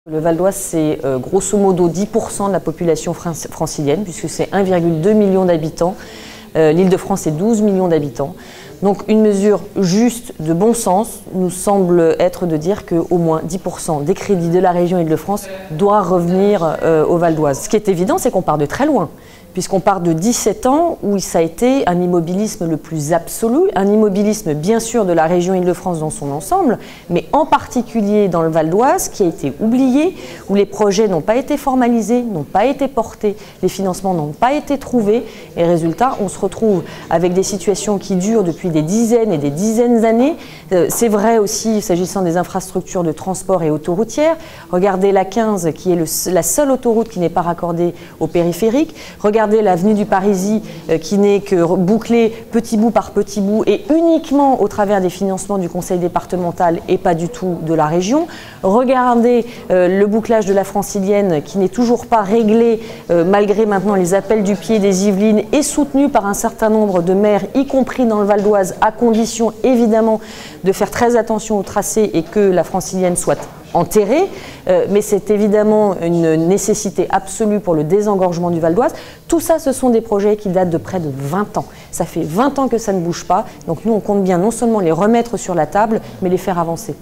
Le Val d'Oise, c'est grosso modo 10% de la population francilienne, puisque c'est 1,2 million d'habitants. L'Île-de-France, c'est 12 millions d'habitants. Donc une mesure juste, de bon sens, nous semble être de dire qu'au moins 10% des crédits de la région Île-de-France doivent revenir au Val d'Oise. Ce qui est évident, c'est qu'on part de très loin, puisqu'on part de 17 ans où ça a été un immobilisme le plus absolu, un immobilisme bien sûr de la région Île-de-France dans son ensemble, mais en particulier dans le Val d'Oise qui a été oublié, où les projets n'ont pas été formalisés, n'ont pas été portés, les financements n'ont pas été trouvés, et résultat, on se retrouve avec des situations qui durent depuis des dizaines et des dizaines d'années. C'est vrai aussi s'agissant des infrastructures de transport et autoroutières. Regardez la 15 qui est la seule autoroute qui n'est pas raccordée au périphérique. Regardez l'avenue du Parisis qui n'est que bouclée petit bout par petit bout et uniquement au travers des financements du conseil départemental et pas du tout de la région. Regardez le bouclage de la Francilienne qui n'est toujours pas réglé malgré maintenant les appels du pied des Yvelines et soutenu par un certain nombre de maires, y compris dans le Val d'Oise, à condition évidemment de faire très attention au tracé et que la Francilienne soit enterrée, mais c'est évidemment une nécessité absolue pour le désengorgement du Val d'Oise. Tout ça, ce sont des projets qui datent de près de 20 ans. Ça fait 20 ans que ça ne bouge pas, donc nous on compte bien non seulement les remettre sur la table, mais les faire avancer.